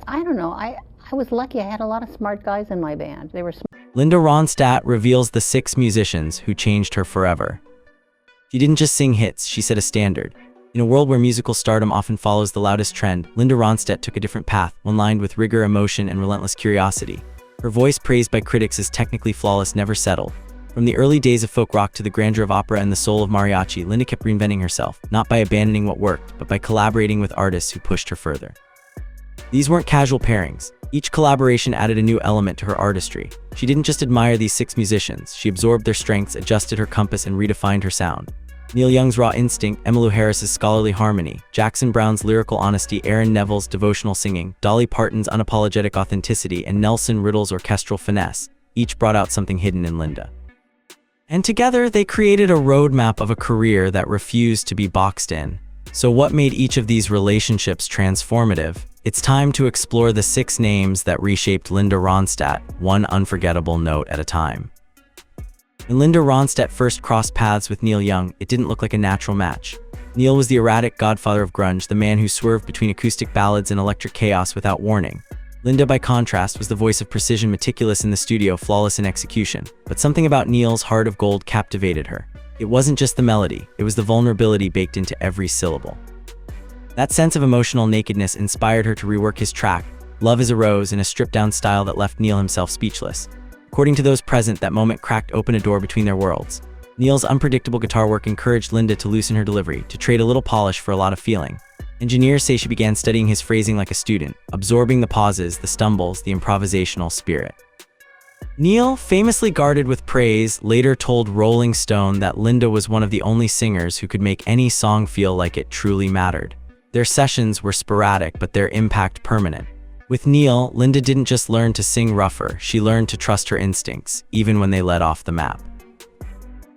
I don't know. I was lucky. I had a lot of smart guys in my band. They were smart. Linda Ronstadt reveals the 6 musicians who changed her forever. She didn't just sing hits, she set a standard. In a world where musical stardom often follows the loudest trend, Linda Ronstadt took a different path, one lined with rigor, emotion, and relentless curiosity. Her voice, praised by critics as technically flawless, never settled. From the early days of folk rock to the grandeur of opera and the soul of mariachi, Linda kept reinventing herself, not by abandoning what worked, but by collaborating with artists who pushed her further. These weren't casual pairings. Each collaboration added a new element to her artistry. She didn't just admire these 6 musicians, she absorbed their strengths, adjusted her compass, and redefined her sound. Neil Young's raw instinct, Emmylou Harris's scholarly harmony, Jackson Browne's lyrical honesty, Neville's devotional singing, Dolly Parton's unapologetic authenticity, and Nelson Riddle's orchestral finesse, each brought out something hidden in Linda. And together, they created a roadmap of a career that refused to be boxed in. So what made each of these relationships transformative? It's time to explore the 6 names that reshaped Linda Ronstadt, one unforgettable note at a time. When Linda Ronstadt first crossed paths with Neil Young, it didn't look like a natural match. Neil was the erratic godfather of grunge, the man who swerved between acoustic ballads and electric chaos without warning. Linda, by contrast, was the voice of precision, meticulous in the studio, flawless in execution. But something about Neil's heart of gold captivated her. It wasn't just the melody, it was the vulnerability baked into every syllable. That sense of emotional nakedness inspired her to rework his track, Love is a Rose, in a stripped-down style that left Neil himself speechless. According to those present, that moment cracked open a door between their worlds. Neil's unpredictable guitar work encouraged Linda to loosen her delivery, to trade a little polish for a lot of feeling. Engineers say she began studying his phrasing like a student, absorbing the pauses, the stumbles, the improvisational spirit. Neil, famously guarded with praise, later told Rolling Stone that Linda was one of the only singers who could make any song feel like it truly mattered. Their sessions were sporadic, but their impact permanent. With Neil, Linda didn't just learn to sing rougher, she learned to trust her instincts, even when they led off the map.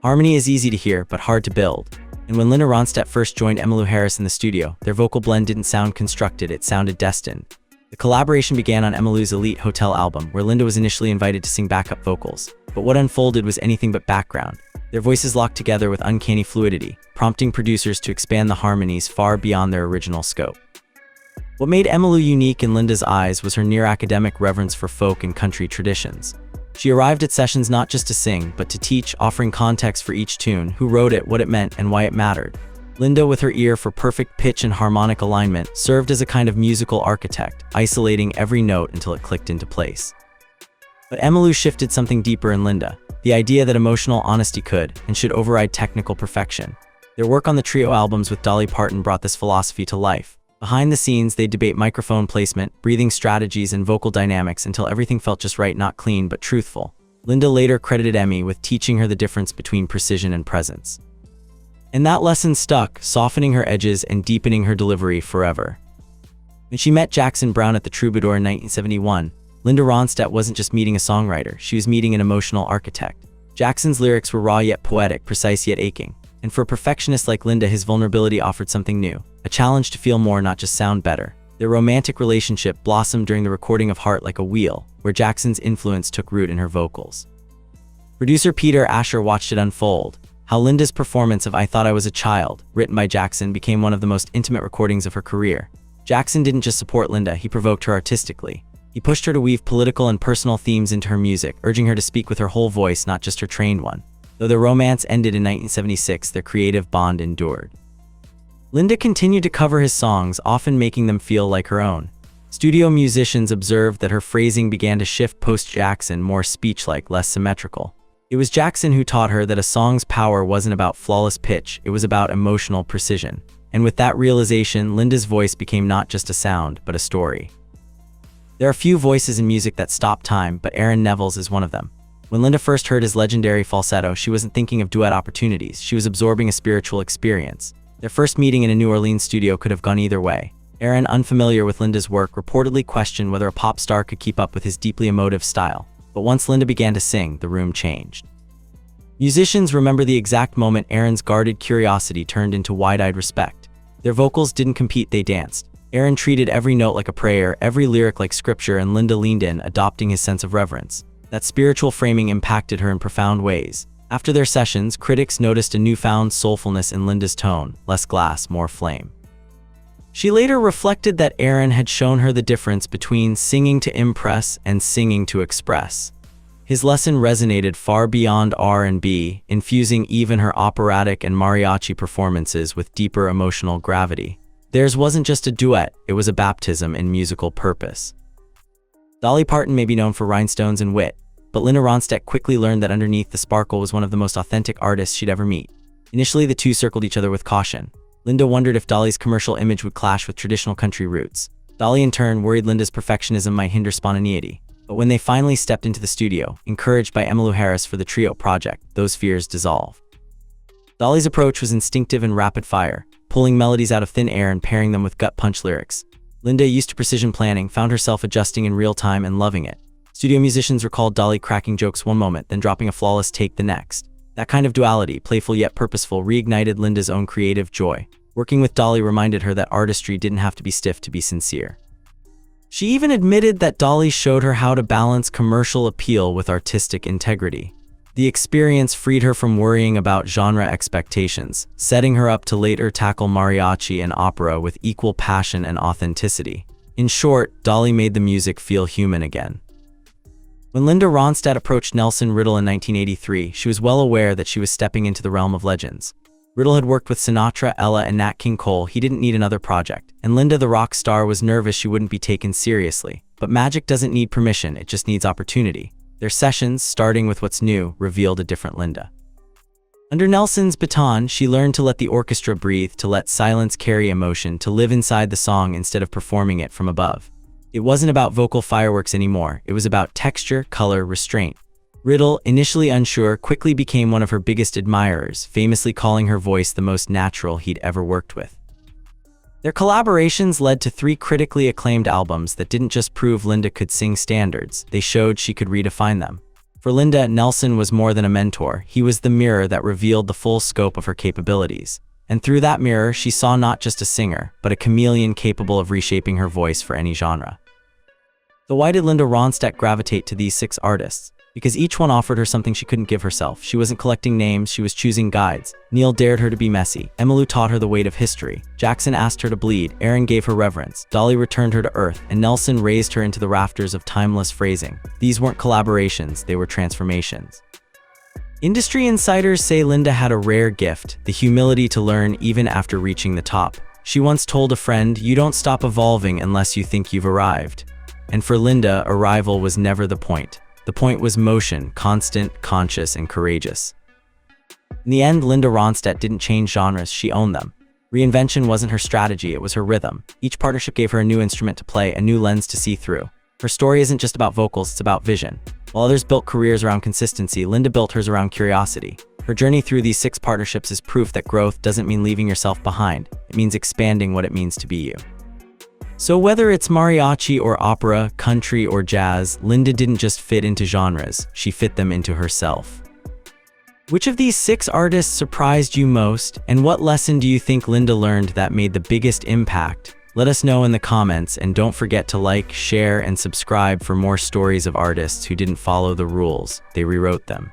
Harmony is easy to hear, but hard to build. And when Linda Ronstadt first joined Emmylou Harris in the studio, their vocal blend didn't sound constructed, it sounded destined. The collaboration began on Emmylou's Elite Hotel album, where Linda was initially invited to sing backup vocals. But what unfolded was anything but background. Their voices locked together with uncanny fluidity, prompting producers to expand the harmonies far beyond their original scope. What made Emmylou unique in Linda's eyes was her near-academic reverence for folk and country traditions. She arrived at sessions not just to sing, but to teach, offering context for each tune, who wrote it, what it meant, and why it mattered. Linda, with her ear for perfect pitch and harmonic alignment, served as a kind of musical architect, isolating every note until it clicked into place. But Emmylou shifted something deeper in Linda, the idea that emotional honesty could and should override technical perfection. Their work on the trio albums with Dolly Parton brought this philosophy to life. Behind the scenes, they'd debate microphone placement, breathing strategies, and vocal dynamics until everything felt just right, not clean, but truthful. Linda later credited Emmy with teaching her the difference between precision and presence. And that lesson stuck, softening her edges and deepening her delivery forever. When she met Jackson Browne at the Troubadour in 1971, Linda Ronstadt wasn't just meeting a songwriter, she was meeting an emotional architect. Jackson's lyrics were raw yet poetic, precise yet aching. And for a perfectionist like Linda, his vulnerability offered something new, a challenge to feel more, not just sound better. Their romantic relationship blossomed during the recording of Heart Like a Wheel, where Jackson's influence took root in her vocals. Producer Peter Asher watched it unfold, how Linda's performance of I Thought I Was a Child, written by Jackson, became one of the most intimate recordings of her career. Jackson didn't just support Linda, he provoked her artistically. He pushed her to weave political and personal themes into her music, urging her to speak with her whole voice, not just her trained one. Though their romance ended in 1976, their creative bond endured. Linda continued to cover his songs, often making them feel like her own. Studio musicians observed that her phrasing began to shift post-Jackson, more speech-like, less symmetrical. It was Jackson who taught her that a song's power wasn't about flawless pitch, it was about emotional precision. And with that realization, Linda's voice became not just a sound, but a story. There are few voices in music that stop time, but Neville's is one of them. When Linda first heard his legendary falsetto, she wasn't thinking of duet opportunities, she was absorbing a spiritual experience. Their first meeting in a New Orleans studio could have gone either way. Aaron, unfamiliar with Linda's work, reportedly questioned whether a pop star could keep up with his deeply emotive style. But once Linda began to sing, the room changed. Musicians remember the exact moment Aaron's guarded curiosity turned into wide-eyed respect. Their vocals didn't compete, they danced. Aaron treated every note like a prayer, every lyric like scripture, and Linda leaned in, adopting his sense of reverence. That spiritual framing impacted her in profound ways. After their sessions, critics noticed a newfound soulfulness in Linda's tone, less glass, more flame. She later reflected that Aaron had shown her the difference between singing to impress and singing to express. His lesson resonated far beyond R&B, infusing even her operatic and mariachi performances with deeper emotional gravity. Theirs wasn't just a duet, it was a baptism in musical purpose. Dolly Parton may be known for rhinestones and wit, but Linda Ronstadt quickly learned that underneath the sparkle was one of the most authentic artists she'd ever meet. Initially, the two circled each other with caution. Linda wondered if Dolly's commercial image would clash with traditional country roots. Dolly, in turn, worried Linda's perfectionism might hinder spontaneity. But when they finally stepped into the studio, encouraged by Emmylou Harris for the trio project, those fears dissolved. Dolly's approach was instinctive and rapid-fire, pulling melodies out of thin air and pairing them with gut-punch lyrics. Linda, used to precision planning, found herself adjusting in real time and loving it. Studio musicians recalled Dolly cracking jokes one moment, then dropping a flawless take the next. That kind of duality, playful yet purposeful, reignited Linda's own creative joy. Working with Dolly reminded her that artistry didn't have to be stiff to be sincere. She even admitted that Dolly showed her how to balance commercial appeal with artistic integrity. The experience freed her from worrying about genre expectations, setting her up to later tackle mariachi and opera with equal passion and authenticity. In short, Dolly made the music feel human again. When Linda Ronstadt approached Nelson Riddle in 1983, she was well aware that she was stepping into the realm of legends. Riddle had worked with Sinatra, Ella, and Nat King Cole. He didn't need another project. And Linda, the rock star, was nervous she wouldn't be taken seriously. But magic doesn't need permission, it just needs opportunity. Their sessions, starting with What's New, revealed a different Linda. Under Nelson's baton, she learned to let the orchestra breathe, to let silence carry emotion, to live inside the song instead of performing it from above. It wasn't about vocal fireworks anymore, it was about texture, color, restraint. Riddle, initially unsure, quickly became one of her biggest admirers, famously calling her voice the most natural he'd ever worked with. Their collaborations led to 3 critically acclaimed albums that didn't just prove Linda could sing standards, they showed she could redefine them. For Linda, Nelson was more than a mentor, he was the mirror that revealed the full scope of her capabilities. And through that mirror, she saw not just a singer, but a chameleon capable of reshaping her voice for any genre. So why did Linda Ronstadt gravitate to these 6 artists? Because each one offered her something she couldn't give herself. She wasn't collecting names, she was choosing guides. Neil dared her to be messy. Emmylou taught her the weight of history. Jackson asked her to bleed. Aaron gave her reverence. Dolly returned her to earth. And Nelson raised her into the rafters of timeless phrasing. These weren't collaborations, they were transformations. Industry insiders say Linda had a rare gift, the humility to learn even after reaching the top. She once told a friend, "You don't stop evolving unless you think you've arrived." And for Linda, arrival was never the point. The point was motion, constant, conscious, and courageous. In the end, Linda Ronstadt didn't change genres, she owned them. Reinvention wasn't her strategy, it was her rhythm. Each partnership gave her a new instrument to play, a new lens to see through. Her story isn't just about vocals, it's about vision. While others built careers around consistency, Linda built hers around curiosity. Her journey through these 6 partnerships is proof that growth doesn't mean leaving yourself behind. It means expanding what it means to be you. So whether it's mariachi or opera, country or jazz, Linda didn't just fit into genres, she fit them into herself. Which of these 6 artists surprised you most, and what lesson do you think Linda learned that made the biggest impact? Let us know in the comments, and don't forget to like, share, and subscribe for more stories of artists who didn't follow the rules, they rewrote them.